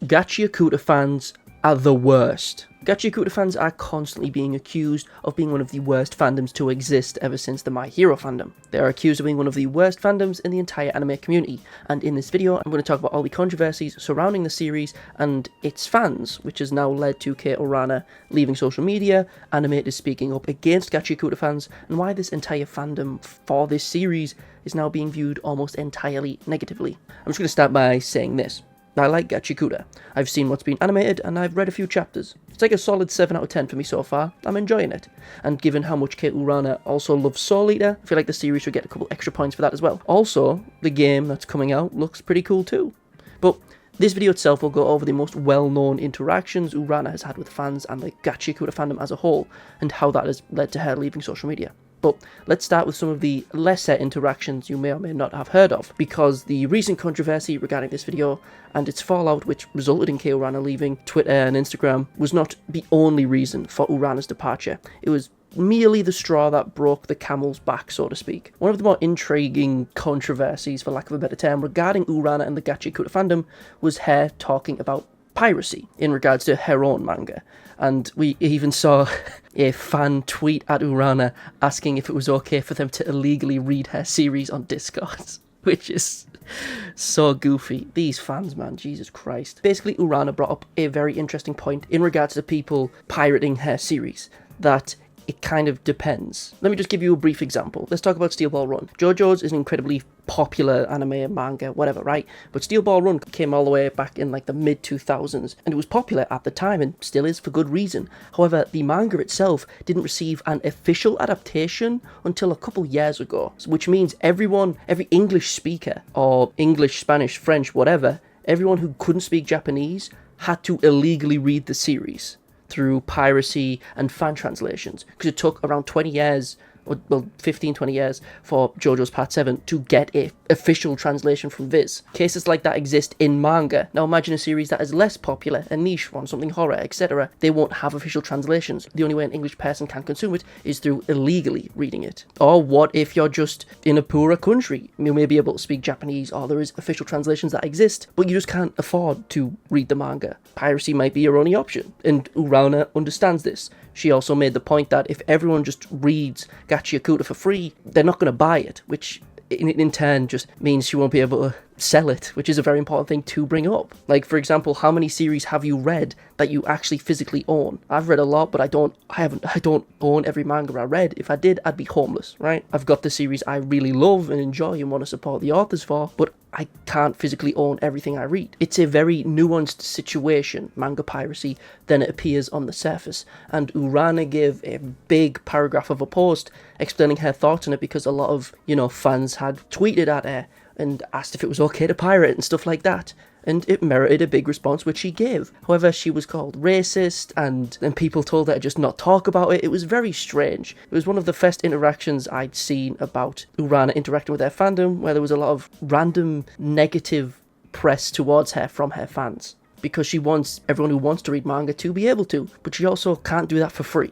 Gachiakuta fans are the worst. Gachiakuta fans are constantly being accused of being one of the worst fandoms to exist ever since the My Hero fandom. They are accused of being one of the worst fandoms in the entire anime community, and in this video I'm going to talk about all the controversies surrounding the series and its fans, which has now led to Kei Urana leaving social media, animators speaking up against Gachiakuta fans, and why this entire fandom for this series is now being viewed almost entirely negatively. I'm just going to start by saying this. I like Gachiakuta. I've seen what's been animated and I've read a few chapters. It's like a solid 7 out of 10 for me so far. I'm enjoying it. And given how much Kei Urana also loves Soul Eater, I feel like the series should get a couple extra points for that as well. Also, the game that's coming out looks pretty cool too. But this video itself will go over the most well-known interactions Urana has had with fans and the Gachiakuta fandom as a whole, and how that has led to her leaving social media. But let's start with some of the lesser interactions you may or may not have heard of, because the recent controversy regarding this video and its fallout, which resulted in Kei Urana leaving Twitter and Instagram, was not the only reason for Urana's departure. It was merely the straw that broke the camel's back, so to speak. One of the more intriguing controversies, for lack of a better term, regarding Urana and the Gachiakuta fandom was her talking about piracy in regards to her own manga. And we even saw a fan tweet at Urana asking if it was okay for them to illegally read her series on Discord, which is so goofy. These fans, man, Jesus Christ. Basically, Urana brought up a very interesting point in regards to people pirating her series, that it kind of depends. Let me just give you a brief example. Let's talk about Steel Ball Run. JoJo's is an incredibly popular anime, manga, whatever, right? But Steel Ball Run came all the way back in like the mid-2000s, and it was popular at the time and still is for good reason. However, the manga itself didn't receive an official adaptation until a couple years ago, which means every English speaker, or English, Spanish, French, whatever, everyone who couldn't speak Japanese had to illegally read the series through piracy and fan translations, because it took around 20 years, well, 15-20 years for JoJo's Part 7 to get a official translation from Viz. Cases like that exist in manga. Now imagine a series that is less popular, a niche one, something horror, etc. They won't have official translations. The only way an English person can consume it is through illegally reading it. Or what if you're just in a poorer country? You may be able to speak Japanese, or there is official translations that exist, but you just can't afford to read the manga. Piracy might be your only option, and Urana understands this. She also made the point that if everyone just reads Gachiakuta for free, they're not going to buy it, which in turn just means she won't be able to sell it, which is a very important thing to bring up. Like, for example, how many series have you read that you actually physically own? I've read a lot, but I don't own every manga I read. If I did, I'd be homeless, right? I've got the series I really love and enjoy and want to support the authors for, but I can't physically own everything I read. It's a very nuanced situation, manga piracy, than it appears on the surface. And Urana gave a big paragraph of a post explaining her thoughts on it, because a lot of, fans had tweeted at her and asked if it was okay to pirate and stuff like that. And it merited a big response, which she gave. However, she was called racist, and people told her to just not talk about it. It was very strange. It was one of the first interactions I'd seen about Urana interacting with her fandom, where there was a lot of random negative press towards her from her fans, because she wants everyone who wants to read manga to be able to, but she also can't do that for free,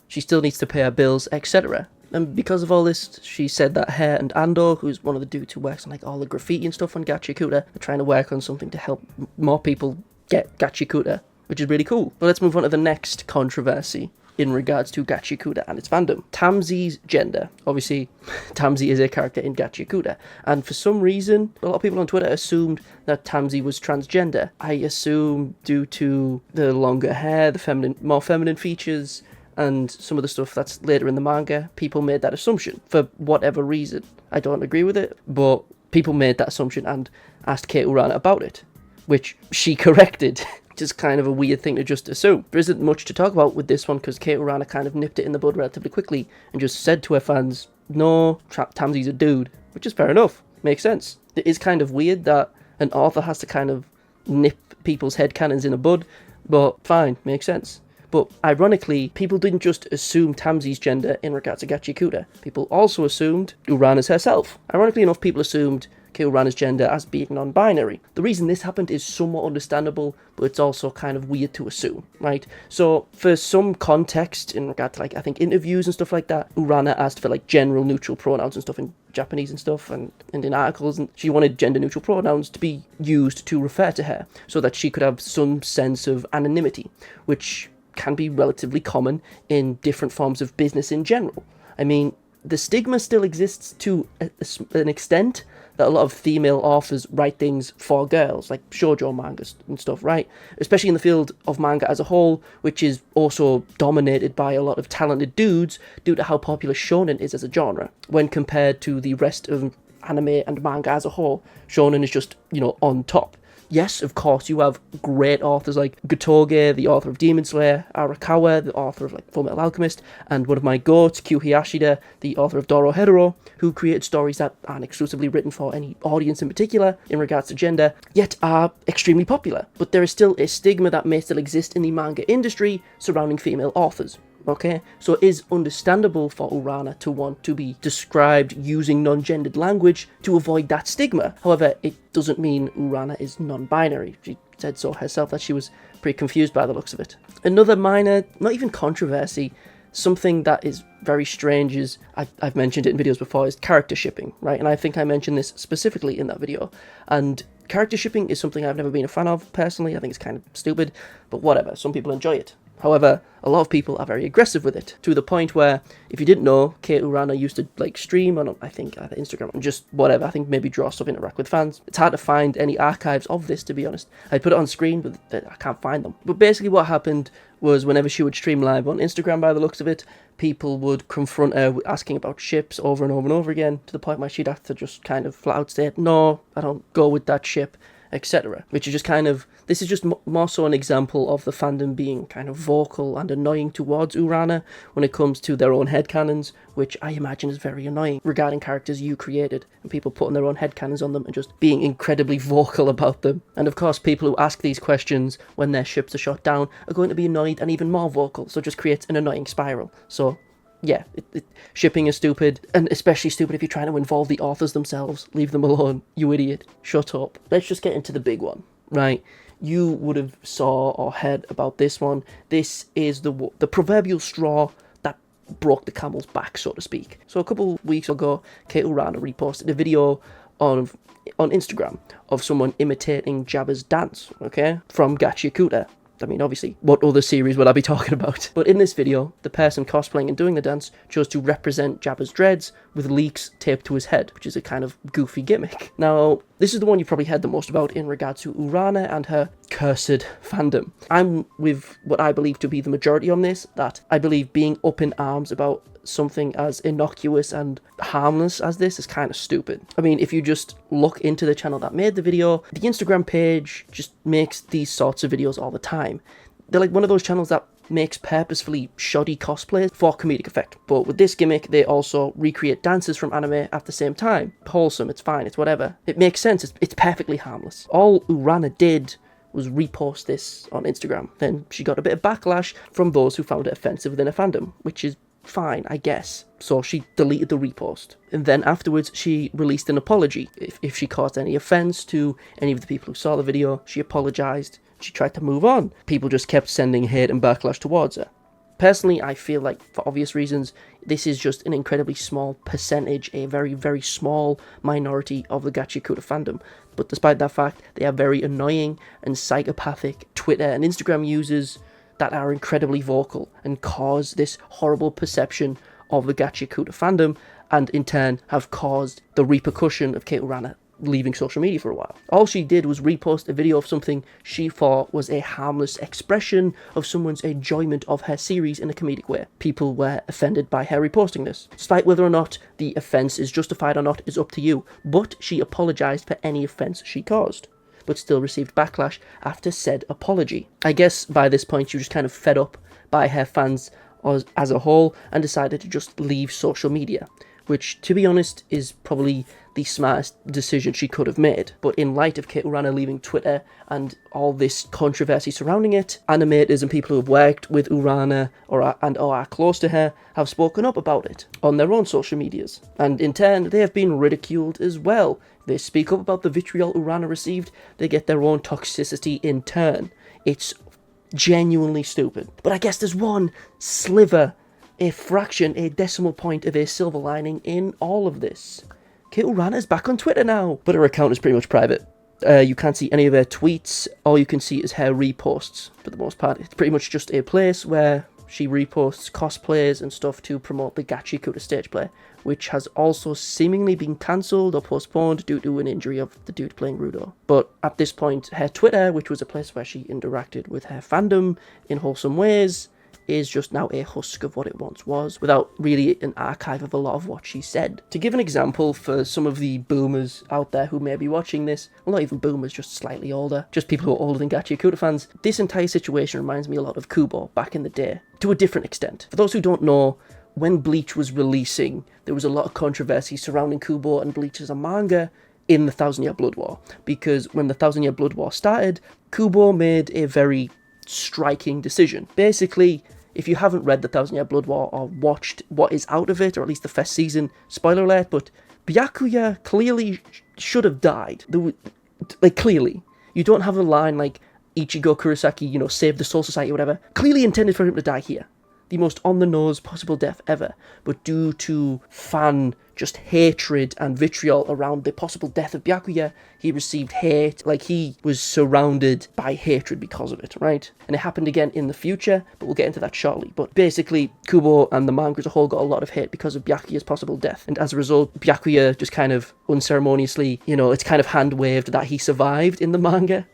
She still needs to pay her bills, etc. And because of all this, she said that her and Ando, who's one of the dudes who works on like all the graffiti and stuff on Gachiakuta, are trying to work on something to help more people get Gachiakuta, which is really cool. But let's move on to the next controversy in regards to Gachiakuta and its fandom. Tamsi's gender. Obviously, Tamsi is a character in Gachiakuta, and for some reason, a lot of people on Twitter assumed that Tamsi was transgender. I assume due to the longer hair, the more feminine features, and some of the stuff that's later in the manga, people made that assumption for whatever reason. I don't agree with it, but people made that assumption and asked Kei Urana about it, which she corrected. Just kind of a weird thing to just assume. There isn't much to talk about with this one, because Kei Urana kind of nipped it in the bud relatively quickly and just said to her fans, no, Tamsi's a dude, which is fair enough. Makes sense. It is kind of weird that an author has to kind of nip people's headcanons in a bud, but fine, makes sense. But ironically, people didn't just assume Tamsi's gender in regards to Gachiakuta. People also assumed Urana's herself. Ironically enough, people assumed Kei Urana's gender as being non-binary. The reason this happened is somewhat understandable, but it's also kind of weird to assume, right? So for some context in regard to like, I think interviews and stuff like that, Urana asked for like general neutral pronouns and stuff in Japanese and stuff and in articles, and she wanted gender neutral pronouns to be used to refer to her so that she could have some sense of anonymity, which can be relatively common in different forms of business in general. I mean, the stigma still exists to an extent that a lot of female authors write things for girls, like shoujo mangas and stuff, right? Especially in the field of manga as a whole, which is also dominated by a lot of talented dudes due to how popular shonen is as a genre. When compared to the rest of anime and manga as a whole, shonen is just, on top. Yes, of course, you have great authors like Gotoge, the author of Demon Slayer, Arakawa, the author of Fullmetal Alchemist, and one of my goats, Kyuhi Ashida, the author of Dorohedoro, who created stories that aren't exclusively written for any audience in particular in regards to gender, yet are extremely popular. But there is still a stigma that may still exist in the manga industry surrounding female authors. Okay, so it is understandable for Urana to want to be described using non-gendered language to avoid that stigma. However, it doesn't mean Urana is non-binary. She said so herself that she was pretty confused by the looks of it. Another minor, not even controversy, something that is very strange is, I've mentioned it in videos before, is character shipping, right? And I think I mentioned this specifically in that video. And character shipping is something I've never been a fan of, personally. I think it's kind of stupid, but whatever, some people enjoy it. However, a lot of people are very aggressive with it, to the point where, if you didn't know, Kei Urana used to stream on, I think, either Instagram, and just whatever, I think maybe draw stuff, interact with fans. It's hard to find any archives of this, to be honest. I put it on screen, but I can't find them. But basically what happened was, whenever she would stream live on Instagram, by the looks of it, people would confront her asking about ships over and over and over again, to the point where she'd have to just kind of flat out state, no, I don't go with that ship, etc. Which is just kind of, this is just more so an example of the fandom being kind of vocal and annoying towards Urana when it comes to their own headcanons, which I imagine is very annoying regarding characters you created, and people putting their own headcanons on them and just being incredibly vocal about them. And of course, people who ask these questions when their ships are shot down are going to be annoyed and even more vocal, so it just creates an annoying spiral. So yeah, shipping is stupid, and especially stupid if you're trying to involve the authors themselves. Leave them alone, you idiot. Shut up. Let's just get into the big one, right? You would have saw or heard about this one. This is the proverbial straw that broke the camel's back, so to speak. So a couple weeks ago, Kei Urana reposted a video on Instagram of someone imitating Jabba's dance, okay, from Gachiakuta. I mean, obviously, what other series would I be talking about? But in this video, the person cosplaying and doing the dance chose to represent Jabba's dreads with leeks taped to his head, which is a kind of goofy gimmick. Now, this is the one you probably heard the most about in regard to Urana and her cursed fandom. I'm with what I believe to be the majority on this, that I believe being up in arms about something as innocuous and harmless as this is kind of stupid. I mean, if you just look into the channel that made the video, the Instagram page just makes these sorts of videos all the time. They're like one of those channels that makes purposefully shoddy cosplays for comedic effect. But with this gimmick, they also recreate dances from anime at the same time. Wholesome, it's fine, it's whatever. It makes sense, it's perfectly harmless. All Urana did was repost this on Instagram. Then she got a bit of backlash from those who found it offensive within her fandom, which is fine, I guess. So she deleted the repost. And then afterwards, she released an apology. If she caused any offense to any of the people who saw the video, she apologized. She tried to move on. People just kept sending hate and backlash towards her. Personally, I feel like, for obvious reasons, this is just an incredibly small percentage, a very, very small minority of the Gachiakuta fandom. But despite that fact, they are very annoying and psychopathic Twitter and Instagram users that are incredibly vocal and cause this horrible perception of the Gachiakuta fandom, and in turn have caused the repercussion of Kei Urana leaving social media for a while. All she did was repost a video of something she thought was a harmless expression of someone's enjoyment of her series in a comedic way. People were offended by her reposting this. Despite whether or not the offence is justified or not is up to you, but she apologised for any offence she caused, but still received backlash after said apology. I guess by this point she was just kind of fed up by her fans as a whole and decided to just leave social media, which, to be honest, is probably the smartest decision she could have made. But in light of Kate Urana leaving Twitter and all this controversy surrounding it, animators and people who have worked with Urana or are close to her have spoken up about it on their own social medias. And in turn, they have been ridiculed as well. They speak up about the vitriol Urana received, they get their own toxicity in turn. It's genuinely stupid. But I guess there's one sliver, a fraction, a decimal point of a silver lining in all of this. Kate Urana is back on Twitter now, but her account is pretty much private. You can't see any of her tweets. All you can see is her reposts, for the most part. It's pretty much just a place where she reposts cosplays and stuff to promote the Gachiakuta stage play, which has also seemingly been cancelled or postponed due to an injury of the dude playing Rudo. But at this point, her Twitter, which was a place where she interacted with her fandom in wholesome ways, is just now a husk of what it once was, without really an archive of a lot of what she said. To give an example for some of the boomers out there who may be watching this, well, not even boomers, just slightly older, just people who are older than Gachiakuta fans, this entire situation reminds me a lot of Kubo back in the day, to a different extent. For those who don't know, when Bleach was releasing, there was a lot of controversy surrounding Kubo and Bleach as a manga in the Thousand Year Blood War, because when the Thousand Year Blood War started, Kubo made a very striking decision. Basically, if you haven't read the Thousand Year Blood War or watched what is out of it, or at least the first season, spoiler alert, but Byakuya clearly should have died. Clearly. You don't have a line like Ichigo Kurosaki, saved the Soul Society or whatever. Clearly intended for him to die here. The most on-the-nose possible death ever. But due to fan just hatred and vitriol around the possible death of Byakuya, he received hate, he was surrounded by hatred because of it, right? And it happened again in the future, but we'll get into that shortly. But basically, Kubo and the manga as a whole got a lot of hate because of Byakuya's possible death. And as a result, Byakuya just kind of unceremoniously, it's kind of hand-waved that he survived in the manga.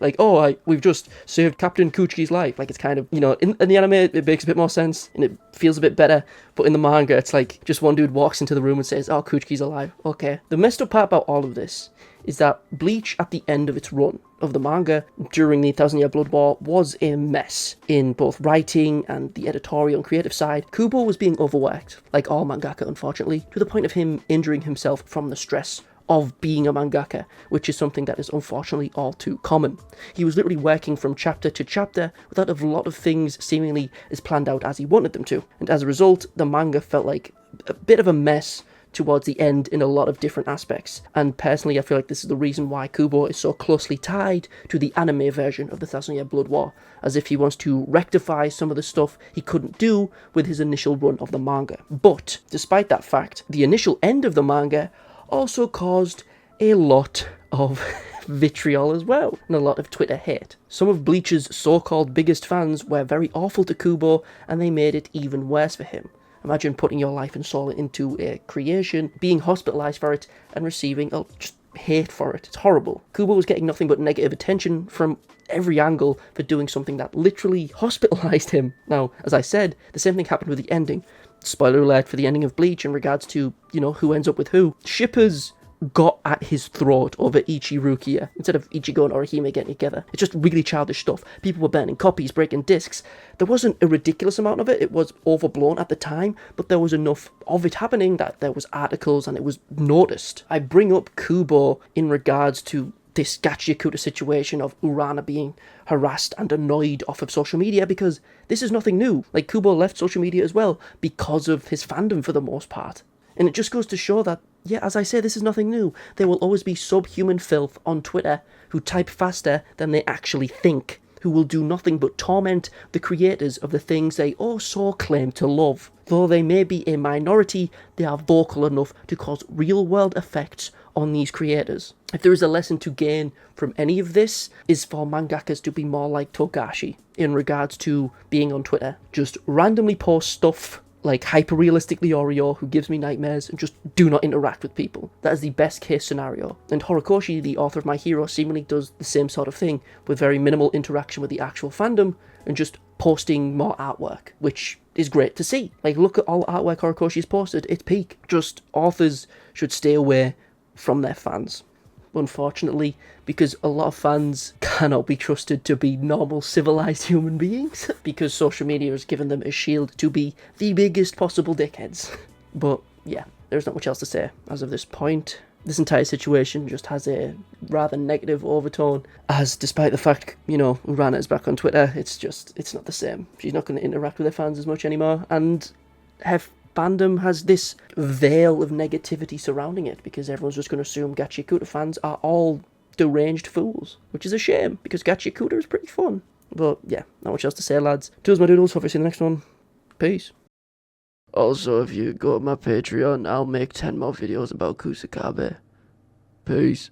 We've just saved Captain Kuchi's life. It's kind of, in the anime, it makes a bit more sense, and it feels a bit better. But in the manga, it's just one dude walks into the room and says, oh, Kuchi's alive. Okay. The messed up part about all of this is that Bleach, at the end of its run of the manga during the Thousand Year Blood War, was a mess in both writing and the editorial and creative side. Kubo was being overworked, like all mangaka, unfortunately, to the point of him injuring himself from the stress of being a mangaka, which is something that is unfortunately all too common. He was literally working from chapter to chapter without a lot of things seemingly as planned out as he wanted them to. And as a result, the manga felt like a bit of a mess towards the end in a lot of different aspects. And personally, I feel like this is the reason why Kubo is so closely tied to the anime version of the Thousand Year Blood War, as if he wants to rectify some of the stuff he couldn't do with his initial run of the manga. But despite that fact, the initial end of the manga also caused a lot of vitriol as well, and a lot of Twitter hate. Some of Bleach's so-called biggest fans were very awful to Kubo, and they made it even worse for him. Imagine putting your life and soul into a creation, being hospitalized for it, and receiving just hate for it. It's horrible. Kubo was getting nothing but negative attention from every angle for doing something that literally hospitalized him. Now, as I said, the same thing happened with the ending. Spoiler alert for the ending of Bleach in regards to, who ends up with who. Shippers got at his throat over Ichi Rukia instead of Ichigo and Orihime getting together. It's just really childish stuff. People were burning copies, breaking discs. There wasn't a ridiculous amount of it. It was overblown at the time, but there was enough of it happening that there was articles and it was noticed. I bring up Kubo in regards to this Gachiakuta situation of Urana being harassed and annoyed off of social media, because this is nothing new. Kubo left social media as well because of his fandom for the most part. And it just goes to show that, yeah, as I say, this is nothing new. There will always be subhuman filth on Twitter who type faster than they actually think, who will do nothing but torment the creators of the things they so claim to love. Though they may be a minority, they are vocal enough to cause real-world effects on these creators. If there is a lesson to gain from any of this, is for mangakas to be more like Togashi in regards to being on Twitter. Just randomly post stuff like hyper-realistic Leorio who gives me nightmares, and just do not interact with people. That is the best case scenario. And Horikoshi, the author of My Hero, seemingly does the same sort of thing, with very minimal interaction with the actual fandom, and just posting more artwork, which is great to see. Look at all the artwork Horikoshi's posted, it's peak. Just authors should stay away from their fans, unfortunately, because a lot of fans cannot be trusted to be normal, civilized human beings, because social media has given them a shield to be the biggest possible dickheads. But yeah, there's not much else to say as of this point. This entire situation just has a rather negative overtone, as despite the fact, Urana is back on Twitter, it's not the same. She's not going to interact with her fans as much anymore, and her fandom has this veil of negativity surrounding it, because everyone's just going to assume Gachiakuta fans are all deranged fools, which is a shame, because Gachiakuta is pretty fun. But yeah, not much else to say, lads. Toodles my doodles, hope you see you in the next one. Peace. Also, if you go to my Patreon, I'll make 10 more videos about Kusakabe. Peace.